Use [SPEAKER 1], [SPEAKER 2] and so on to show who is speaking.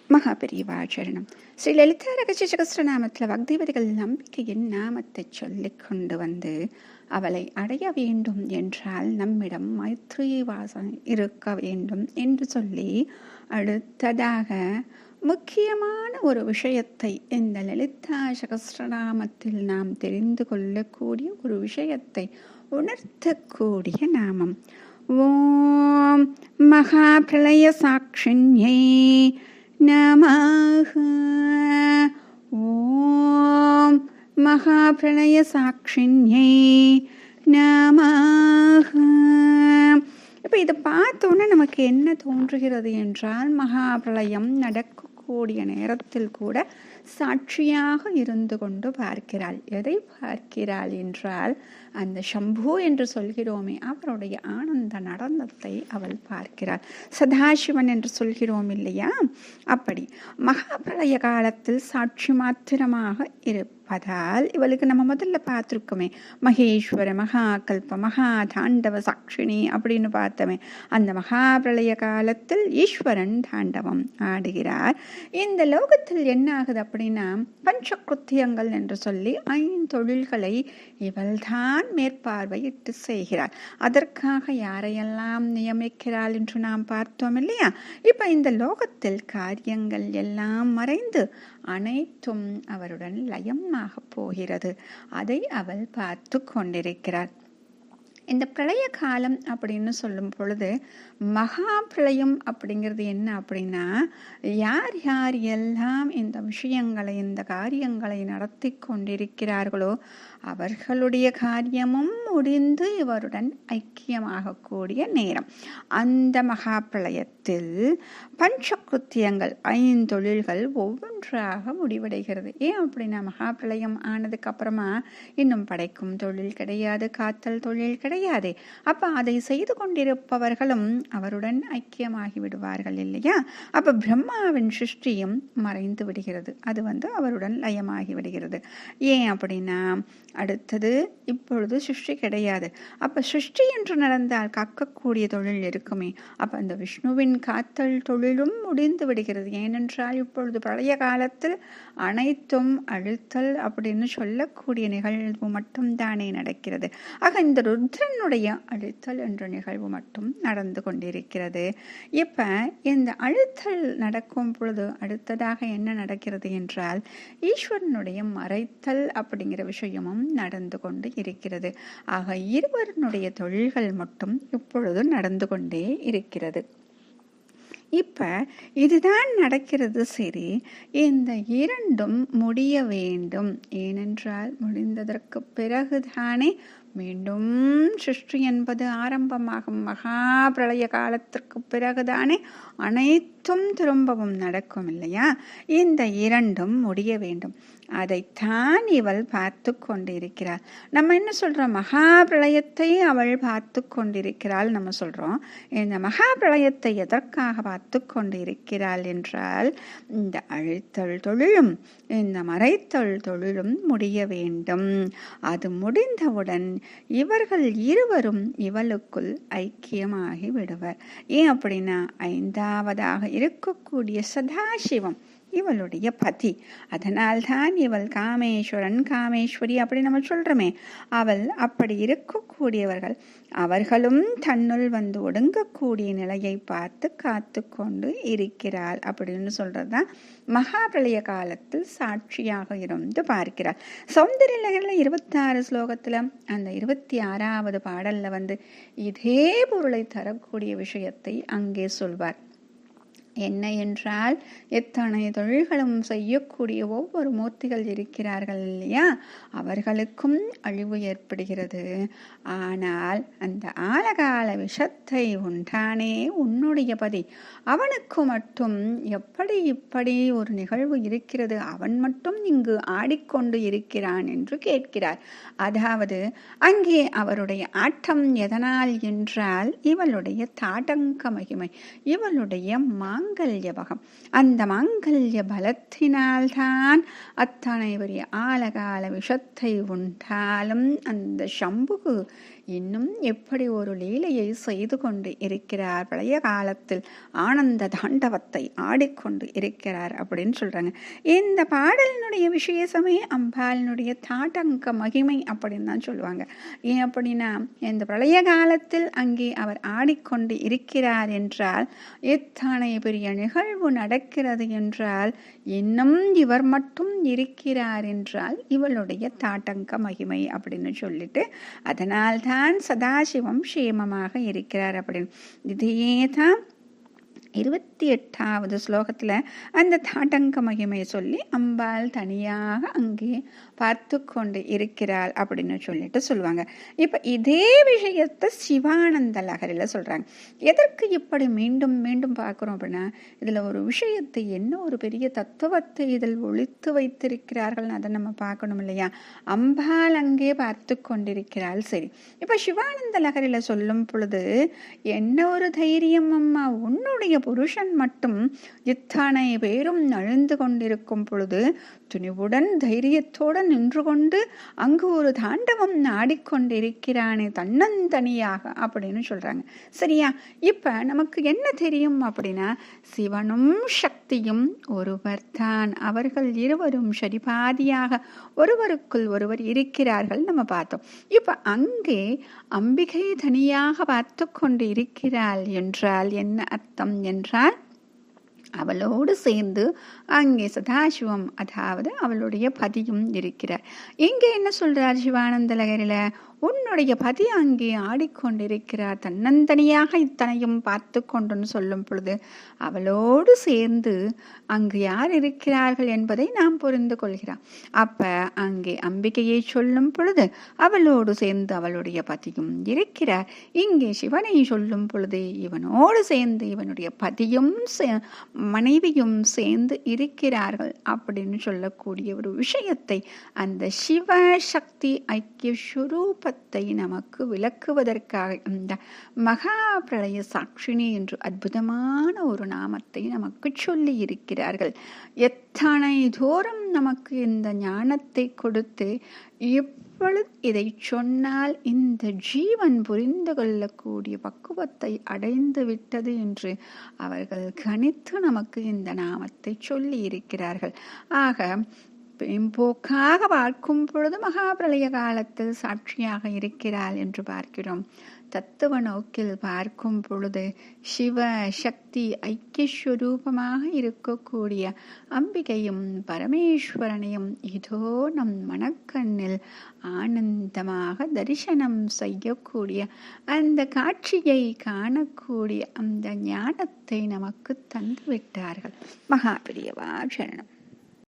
[SPEAKER 1] மகாபெரிவாச்சரணம். ஸ்ரீ லலிதா ரகசிய சகஸ்ரநாமத்தில் பக்திவதிகள் நம்பிக்கையின் நாமத்தை சொல்லிக் கொண்டு வந்து அவளை அடைய வேண்டும் என்றால் நம்மிடம் மைத்ரி வாசம் இருக்க வேண்டும் என்று சொல்லி அடுத்ததாக முக்கியமான ஒரு விஷயத்தை இந்த லலிதா சகஸ்ரநாமத்தில் நாம் தெரிந்து கொள்ளக்கூடிய ஒரு விஷயத்தை உணர்த்தக்கூடிய நாமம். ஓம் மகாபிரளய சாட்சிண்யை நமஹ. ஓம் மகாபிரளய சாட்சிண்யை நமஹ. இப்போ இதை பார்த்தோன்னே நமக்கு என்ன தோன்றுகிறது என்றால், மகாபிரளயம் நடக்கக்கூடிய நேரத்தில் கூட சாட்சியாக இருந்து கொண்டு பார்க்கிறாள். எதை பார்க்கிறாள் என்றால், அந்த சம்பு என்று சொல்கிறோமே அவருடைய ஆனந்த நடனத்தை அவள் பார்க்கிறாள். சதாசிவன் என்று சொல்கிறோம் இல்லையா, அப்படி மகாபிரளய காலத்தில் சாட்சி மாத்திரமாக இருப்பதால் இவளுக்கு நம்ம முதல்ல பார்த்துருக்கோமே, மகேஸ்வர மகாகல்ப மகா தாண்டவ சாட்சினி அப்படின்னு பார்த்தோமே. அந்த மகாபிரளய காலத்தில் ஈஸ்வரன் தாண்டவம் ஆடுகிறார். இந்த லோகத்தில் என்ன ஆகுது அப்படின்னா, பஞ்சகிருத்தியங்கள் என்று சொல்லி 5 தொழில்களை இவள்தான் மேற்பார்வையிட்டு செய்கிறார். அதற்காக யாரையெல்லாம் நியமிக்கிறாள் என்று நாம் பார்த்தோம் இல்லையா. இப்ப இந்த லோகத்தில் காரியங்கள் எல்லாம் மறைந்து அனைத்தும் அவருடன் லயமாக போகிறது. அதை அவள் பார்த்து கொண்டிருக்கிறார். இந்த பிரளய காலம் அப்படின்னு சொல்லும் பொழுது, மகா பிரளயம் அப்படிங்கிறது என்ன அப்படின்னா, யார் யார் எல்லாம் இந்த விஷயங்களை இந்த காரியங்களை நடத்தி கொண்டிருக்கிறார்களோ அவர்களுடைய காரியமும் முடிந்து இவருடன் ஐக்கியமாகக்கூடிய நேரம். அந்த மகா பிரளயத்தில் பஞ்சகிருத்தியங்கள் 5 தொழில்கள் ஒவ்வொன்றாக முடிவடைகிறது. ஏன் அப்படின்னா, மகா பிரளயம் ஆனதுக்கு அப்புறமா இன்னும் படைக்கும் தொழில் கிடையாது, காத்தல் தொழில் கிடையாது. அப்ப அதை செய்து கொண்டிருப்பவர்களும் அவருடன் ஐக்கியமாகி விடுவார்கள் இல்லையா. அப்ப பிரம்மாவின் சிருஷ்டியும் மறைந்து விடுகிறது. அது அவருடன் லயமாகி விடுகிறது. ஏன் அப்படின்னா, அடுத்தது இப்பொழுது சிருஷ்டி கிடையாது. அப்ப சிருஷ்டி என்று நடந்தால் காக்கக்கூடிய தொழில் இருக்குமே, அப்ப அந்த விஷ்ணுவின் காத்தல் தொழிலும் முடிந்து விடுகிறது. ஏனென்றால் இப்பொழுது பழைய காலத்தில் அனைத்தும் அழுத்தல் அப்படின்னு சொல்லக்கூடிய நிகழ்வு மட்டும் தானே நடக்கிறது. ஆக இந்த ருத்ரனுடைய அழுத்தல் என்ற நிகழ்வு மட்டும் நடந்து கொண்டிருக்கிறது. இப்ப இந்த அழுத்தல் நடக்கும் பொழுது அடுத்ததாக என்ன நடக்கிறது என்றால், ஈஸ்வரனுடைய மறைத்தல் அப்படிங்கிற விஷயமும் நடந்து கொண்டு இருக்கிறது. ஆக இருவருடைய தொழில்கள் மட்டும் இப்பொழுது நடந்து கொண்டே இருக்கிறது. இப்ப இதுதான் நடக்கிறது. சரி, இந்த 2ம் முடிய வேண்டும். ஏனென்றால் முடிந்ததற்கு பிறகுதானே மீண்டும் சிருஷ்டி என்பது ஆரம்பமாகும். மகா பிரளய காலத்திற்கு பிறகுதானே அனைத்தும் திரும்பவும் நடக்கும் இல்லையா. இந்த 2ம் முடிய வேண்டும். அதைத்தான் இவள் பார்த்து கொண்டிருக்கிறாள். நம்ம என்ன சொல்றோம், மகா பிரளயத்தை அவள் பார்த்து கொண்டிருக்கிறாள் நம்ம சொல்றோம். இந்த மகா பிரளயத்தை எதற்காக பார்த்து கொண்டிருக்கிறாள் என்றால், இந்த அழுத்தல் தொழிலும் இந்த மறைத்தல் தொழிலும் முடிய வேண்டும். அது முடிந்தவுடன் இவர்கள் இருவரும் இவளுக்குள் ஐக்கியமாகி விடுவர். ஏன் அப்படின்னா, 5ஆவதாக இருக்கக்கூடிய சதாசிவம் இவளுடைய பதி. அதனால்தான் இவள் காமேஸ்வரன் காமேஸ்வரி அப்படி நம்ம சொல்றோமே. அவள் அப்படி இருக்கக்கூடியவர்கள், அவர்களும் தன்னுள் ஒடுங்கக்கூடிய நிலையை பார்த்து காத்து கொண்டு இருக்கிறாள் அப்படின்னு சொல்றதுதான் மகாபிரளய காலத்தில் சாட்சியாக இருந்து பார்க்கிறாள். சௌந்தர்யலகரில் 26 ஸ்லோகத்துல அந்த 26வது பாடல்ல இதே பொருளை தரக்கூடிய விஷயத்தை அங்கே சொல்வார். என்ன என்றால், எத்தனை தொழில்களும் செய்யக்கூடிய ஒவ்வொரு மூர்த்திகள் இருக்கிறார்கள் இல்லையா, அவர்களுக்கும் அழிவு ஏற்படுகிறது. ஆனால் அந்த ஆலகால விஷத்தை உண்டானே உன்னுடைய பதி, அவனுக்கு மட்டும் எப்படி இப்படி ஒரு நிகழ்வு இருக்கிறது, அவன் மட்டும் இங்கு ஆடிக்கொண்டு இருக்கிறான் என்று கேட்கிறார். அதாவது அங்கே அவருடைய ஆட்டம் எதனால் என்றால், இவளுடைய தாடங்க மகிமை, இவளுடைய மாங்கல்ய பகம். அந்த மாங்கல்ய பலத்தினால்தான் அத்தனை பெரிய ஆலகால விஷத்தை உண்டாலும் அந்த சம்புகு இன்னும் எப்படி ஒரு லீலையை செய்து கொண்டு இருக்கிறார், பழைய காலத்தில் ஆனந்த தாண்டவத்தை ஆடிக்கொண்டு இருக்கிறார் அப்படின்னு சொல்றாங்க. இந்த பாடலினுடைய விசேஷமே அம்பாளினுடைய தாட்டங்க மகிமை அப்படின்னு தான் சொல்லுவாங்க. ஏன் அப்படின்னா, இந்த பழைய காலத்தில் அங்கே அவர் ஆடிக்கொண்டு இருக்கிறார் என்றால், எத்தனை பெரிய நிகழ்வு நடக்கிறது என்றால், இன்னும் இவர் மட்டும் இருக்கிறார் என்றால் இவளுடைய தாட்டங்க மகிமை அப்படின்னு சொல்லிட்டு, அதனால்தான் சதாசிவம் சேமமாக இருக்கிறார் அப்படின்னு. இதையே தான் 28வது ஸ்லோகத்தில் அந்த தாட்டங்க மகிமையை சொல்லி அம்பாள் தனியாக அங்கே பார்த்து கொண்டு இருக்கிறாள் அப்படின்னு சொல்லிட்டு சொல்லுவாங்க. இப்போ இதே விஷயத்தை சிவானந்த லகரியில் சொல்கிறாங்க. எதற்கு இப்படி மீண்டும் மீண்டும் பார்க்குறோம் அப்படின்னா, இதில் ஒரு விஷயத்தை, என்ன ஒரு பெரிய தத்துவத்தை இதில் ஒழித்து வைத்திருக்கிறார்கள் அதை நம்ம பார்க்கணும் இல்லையா. அம்பாள் அங்கே பார்த்து கொண்டிருக்கிறாள். சரி, இப்போ சிவானந்த லகரியில் சொல்லும் பொழுது, என்ன ஒரு தைரியம் அம்மா, உன்னுடைய புருஷன் மட்டும் இத்தனை பேரும் அழுந்து கொண்டிருக்கும் பொழுது துணிவுடன் தைரியத்தோடு நின்று கொண்டு அங்கு ஒரு தாண்டவம் ஆடிக்கொண்டிருக்கிறானே தன்னந்தனியாக அப்படின்னு சொல்றாங்க. சரியா? இப்ப நமக்கு என்ன தெரியும் அப்படின்னா, சிவனும் சக்தியும் ஒருவர் தான். அவர்கள் இருவரும் சரிபாதியாக ஒருவருக்குள் ஒருவர் இருக்கிறார்கள் நம்ம பார்த்தோம். இப்ப அங்கே அம்பிகை தனியாக பார்த்து கொண்டு இருக்கிறாள் என்றால் என்ன அர்த்தம் என்றால், அவளோடு சேர்ந்து அங்கே சதாசிவம், அதாவது அவளுடைய பதியும் இருக்கிறார். இங்கே என்ன சொல்றார் சிவானந்த லகரில, உன்னுடைய பதி அங்கே ஆடிக்கொண்டிருக்கிறார் தன்னந்தனியாக இத்தனையும் பார்த்து கொண்டுன்னு சொல்லும் பொழுது, அவளோடு சேர்ந்து அங்கு யார் இருக்கிறார்கள் என்பதை நாம் புரிந்து கொள்கிறார். அப்ப அங்கே அம்பிகையை சொல்லும் பொழுது அவளோடு சேர்ந்து அவளுடைய பதியும் இருக்கிறார். இங்கே சிவனை சொல்லும் பொழுது இவனோடு சேர்ந்து இவனுடைய பதியும் மனைவியும் சேர்ந்து இருக்கிறார்கள் அப்படின்னு சொல்லக்கூடிய ஒரு விஷயத்தை அந்த சிவசக்தி ஐக்கிய சுரூபத்தை நமக்கு விளக்குவதற்காக இந்த மகா பிரளய சாட்சினி என்று அற்புதமான ஒரு நாமத்தை நமக்கு சொல்லி இருக்கிறார்கள். எத்தனை தூரம் நமக்கு இந்த ஞானத்தை கொடுத்து, இப்பொழுது இதை சொன்னால் இந்த ஜீவன் புரிந்து கொள்ளக்கூடிய பக்குவத்தை அடைந்து விட்டது என்று அவர்கள் கணித்து நமக்கு இந்த நாமத்தை சொல்லி இருக்கிறார்கள். ஆக போக்காக பார்க்கும் பொழுது மகாபிரளய காலத்தில் சாட்சியாக இருக்கிறாள் என்று பார்க்கிறோம். தத்துவ நோக்கில் பார்க்கும் பொழுது சிவ சக்தி ஐக்கியஸ்வரூபமாக இருக்கக்கூடிய அம்பிகையும் பரமேஸ்வரனையும் இதோ நம் மனக்கண்ணில் ஆனந்தமாக தரிசனம் செய்யக்கூடிய அந்த காட்சியை காணக்கூடிய அந்த ஞானத்தை நமக்கு தந்து விட்டார்கள். மகாபிரியவா சரணம்.